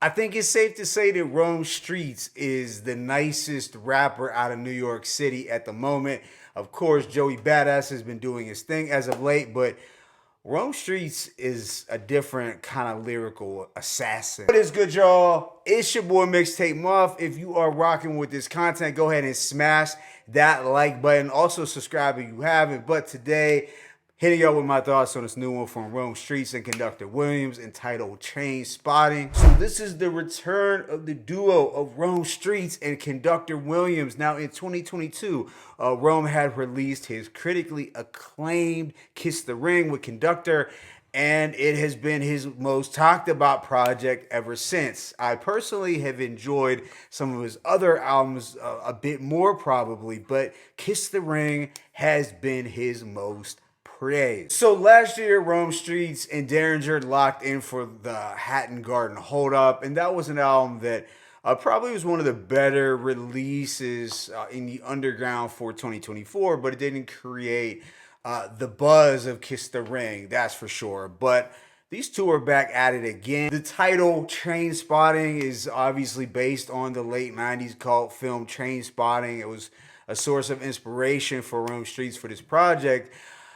I think it's safe to say that Rome Streetz is the nicest rapper out of New York City at the moment. Of course, Joey Badass has been doing his thing as of late, but Rome Streetz is a different kind of lyrical assassin. What is good, y'all? It's your boy Mixtape Muff. If you are rocking with this content, go ahead and smash that like button. Also, subscribe if you haven't. But today, hitting y'all with my thoughts on this new one from Rome Streetz and Conductor Williams entitled Trainspotting. So this is the return of the duo of Rome Streetz and Conductor Williams. Now in 2022, Rome had released his critically acclaimed Kiss the Ring with Conductor, and it has been his most talked about project ever since. I personally have enjoyed some of his other albums a bit more probably, but Kiss the Ring has been his most praise. So last year, Rome Streetz and Derringer locked in for the Hatton Garden Hold Up, and that was an album that probably was one of the better releases in the underground for 2024, but it didn't create the buzz of Kiss the Ring, that's for sure. But these two are back at it again. The title Trainspotting is obviously based on the late 90s cult film Trainspotting. It was a source of inspiration for Rome Streetz for this project.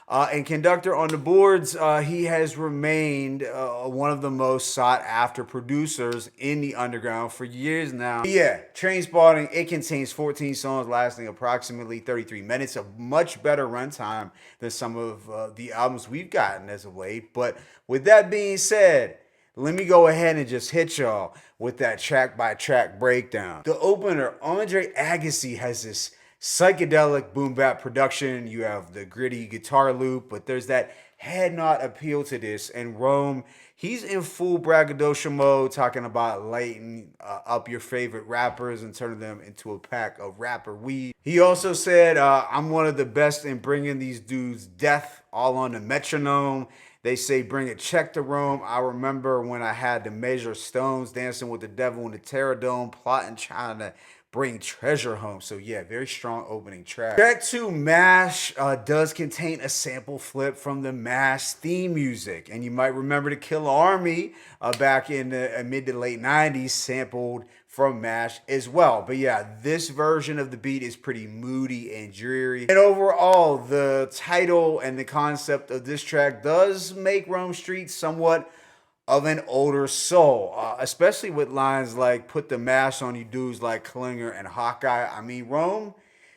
And Conductor on the boards, he has remained one of the most sought after producers in the underground for years now. But yeah, Trainspotting, it contains 14 songs lasting approximately 33 minutes, a much better runtime than some of the albums we've gotten as of late. But with that being said, let me go ahead and just hit y'all with that track by track breakdown. The opener, Andre Agassi, has this psychedelic boom bap production. You have the gritty guitar loop, but there's that head nod appeal to this. And Rome, he's in full braggadocio mode, talking about lighting up your favorite rappers and turning them into a pack of rapper weed. He also said, I'm one of the best in bringing these dudes death all on the metronome. They say bring a check to Rome. I remember when I had to measure stones, dancing with the devil in the Terror Dome, plotting, trying to bring treasure home. So yeah, very strong opening track. Track 2, Mash, does contain a sample flip from the Mash theme music. And you might remember the Kill Army back in the mid to late 90s sampled from Mash as well. But yeah, this version of the beat is pretty moody and dreary. And overall, the title and the concept of this track does make Rome Streetz somewhat of an older soul, especially with lines like put the mash on you dudes like Klinger and Hawkeye. I mean, Rome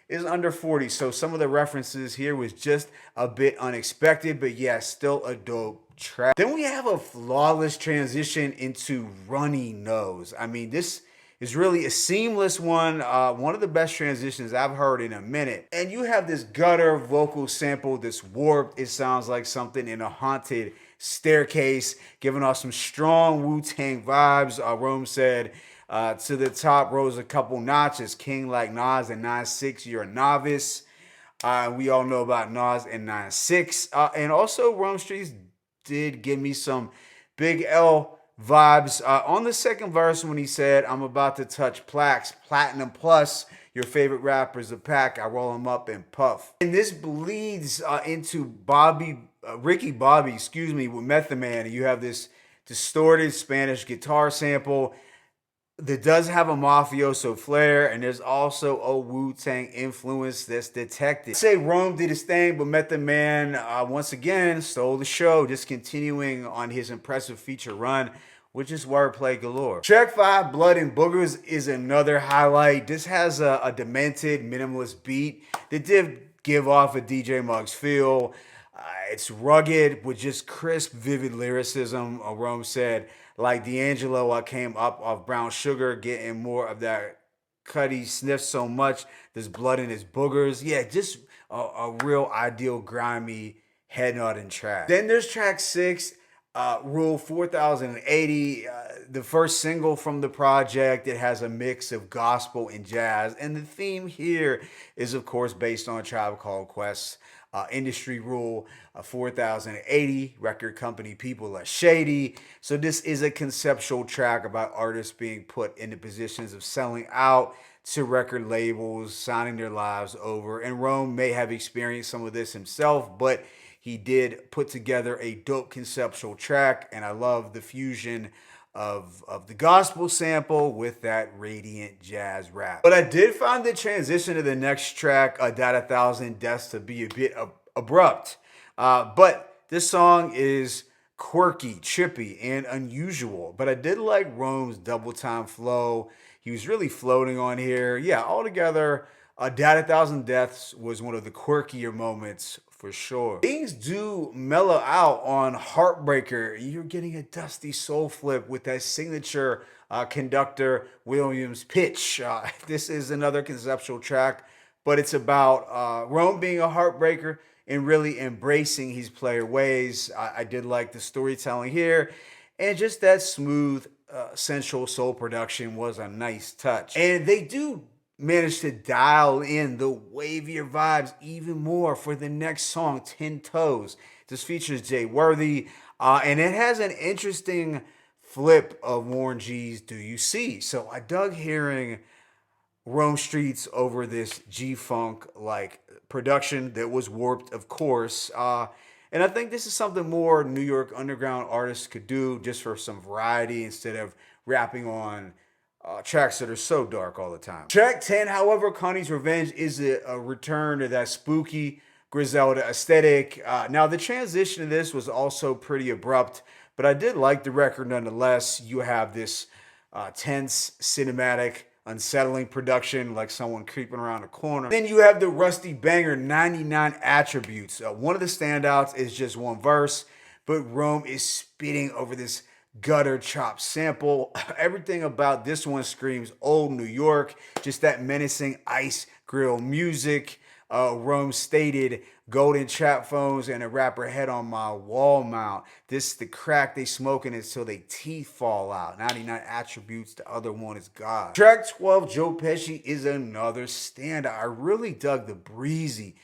is under 40, so some of the references here was just a bit unexpected, but yeah, still a dope track. Then we have a flawless transition into Runny Nose. I mean, this is really a seamless one of the best transitions I've heard in a minute. And you have this gutter vocal sample that's warped. It sounds like something in a haunted staircase, giving off some strong Wu-Tang vibes. Rome said, to the top rose a couple notches. King like Nas and 9-6, you're a novice. We all know about Nas and 9-6. And also Rome Streetz did give me some Big L vibes on the second verse when he said, I'm about to touch plaques, platinum plus, your favorite rappers a pack, I roll them up and puff. And this bleeds into Ricky Bobby, with Method Man. You have this distorted Spanish guitar sample that does have a mafioso flair, and there's also a Wu-Tang influence that's detected. I'd say Rome did his thing, but Method Man once again stole the show, just continuing on his impressive feature run, which is wordplay galore. Track 5, Blood and Boogers, is another highlight. This has a demented, minimalist beat that did give off a DJ Muggs feel. It's rugged with just crisp, vivid lyricism. Rome said, like D'Angelo, I came up off brown sugar, getting more of that Cuddy sniff so much. There's blood in his boogers. Yeah, just a real ideal grimy head nodding track. Then there's track 6, Rule 4080, the first single from the project. It has a mix of gospel and jazz, and the theme here is of course based on Tribe Called Quest. Industry rule 4080, record company people are shady. So this is a conceptual track about artists being put into positions of selling out to record labels, signing their lives over. And Rome may have experienced some of this himself, but he did put together a dope conceptual track, and I love the fusion of the gospel sample with that radiant jazz rap. But I did find the transition to the next track, Dot 1,000 Deaths, to be a bit abrupt. But this song is quirky, trippy, and unusual. But I did like Rome's double time flow. He was really floating on here. Yeah, altogether, Dot 1,000 Deaths was one of the quirkier moments for sure. Things do mellow out on Heartbreaker. You're getting a dusty soul flip with that signature Conductor Williams pitch. This is another conceptual track, but it's about Rome being a heartbreaker and really embracing his player ways. I did like the storytelling here, and just that smooth, sensual soul production was a nice touch. And they do managed to dial in the wavier vibes even more for the next song, 10 Toes. This features Jay Worthy, and it has an interesting flip of Warren G's Do You See? So I dug hearing Rome Streetz over this G-Funk like production that was warped, of course. And I think this is something more New York underground artists could do just for some variety instead of rapping on tracks that are so dark all the time. Track 10, however, Connie's Revenge, is a return to that spooky Griselda aesthetic. Now, the transition to this was also pretty abrupt, but I did like the record nonetheless. You have this tense, cinematic, unsettling production like someone creeping around a corner. Then you have the rusty banger 99 Attributes. One of the standouts is just one verse, but Rome is spitting over this gutter chop sample. Everything about this one screams old New York, just that menacing ice grill music. Rome stated, golden trap phones and a rapper head on my wall mount. This the crack they smoking until they teeth fall out. 99 Attributes, the other one is God. Track 12, Joe Pesci, is another standout. I really dug the breezy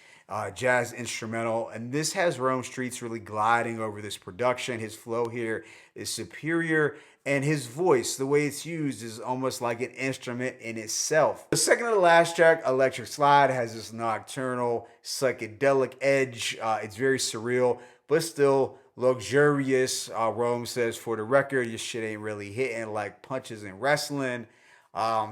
jazz instrumental, and this has Rome Streetz really gliding over this production. His flow here is superior, and his voice, the way it's used, is almost like an instrument in itself. The second to the last track, Electric Slide, has this nocturnal, psychedelic edge. It's very surreal, but still luxurious. Rome says, for the record, your shit ain't really hitting like punches in wrestling.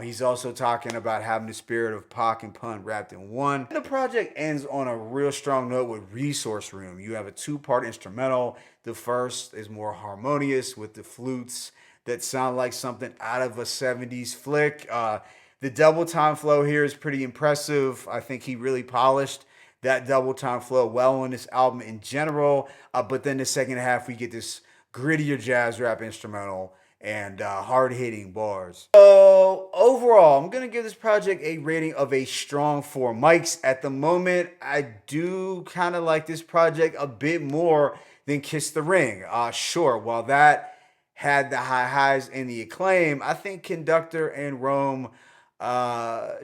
He's also talking about having the spirit of Pac and Pun wrapped in one. And the project ends on a real strong note with Resource Room. You have a two-part instrumental. The first is more harmonious with the flutes that sound like something out of a 70s flick. The double time flow here is pretty impressive. I think he really polished that double time flow well on this album in general. But then the second half, we get this grittier jazz rap instrumental and hard-hitting bars. So overall, I'm going to give this project a rating of a strong 4 mics. At the moment, I do kind of like this project a bit more than Kiss the Ring. Sure, while that had the high highs and the acclaim, I think Conductor and Rome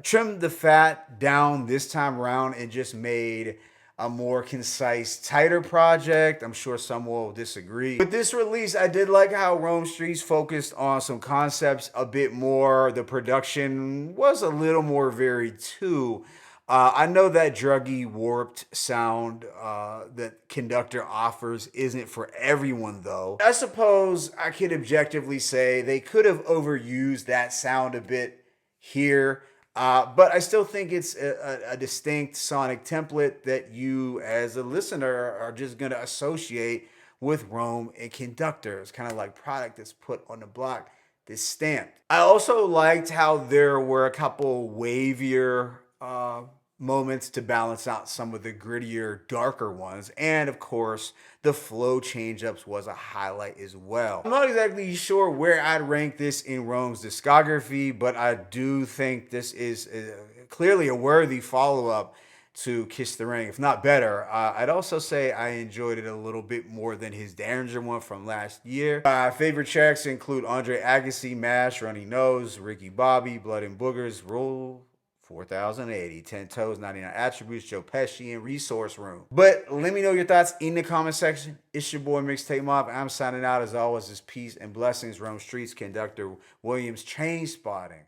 trimmed the fat down this time around and just made a more concise, tighter project. I'm sure some will disagree. With this release, I did like how Rome Streetz focused on some concepts a bit more. The production was a little more varied too. I know that druggy, warped sound that Conductor offers isn't for everyone though. I suppose I could objectively say they could have overused that sound a bit here. But I still think it's a distinct sonic template that you as a listener are just going to associate with Rome and Conductor. It's kind of like product that's put on the block, this stamp. I also liked how there were a couple wavier moments to balance out some of the grittier, darker ones. And of course, the flow change-ups was a highlight as well. I'm not exactly sure where I'd rank this in Rome's discography, but I do think this is clearly a worthy follow-up to Kiss the Ring, if not better. I'd also say I enjoyed it a little bit more than his Derringer one from last year. Favorite tracks include Andre Agassi, MASH, Runny Nose, Ricky Bobby, Blood and Boogers, Rule 4080, 10 Toes, 99 Attributes, Joe Pesci, and Resource Room. But let me know your thoughts in the comment section. It's your boy Mixtape Mob. I'm signing out as always. It's peace and blessings. Rome Streetz, Conductor Williams, Trainspotting.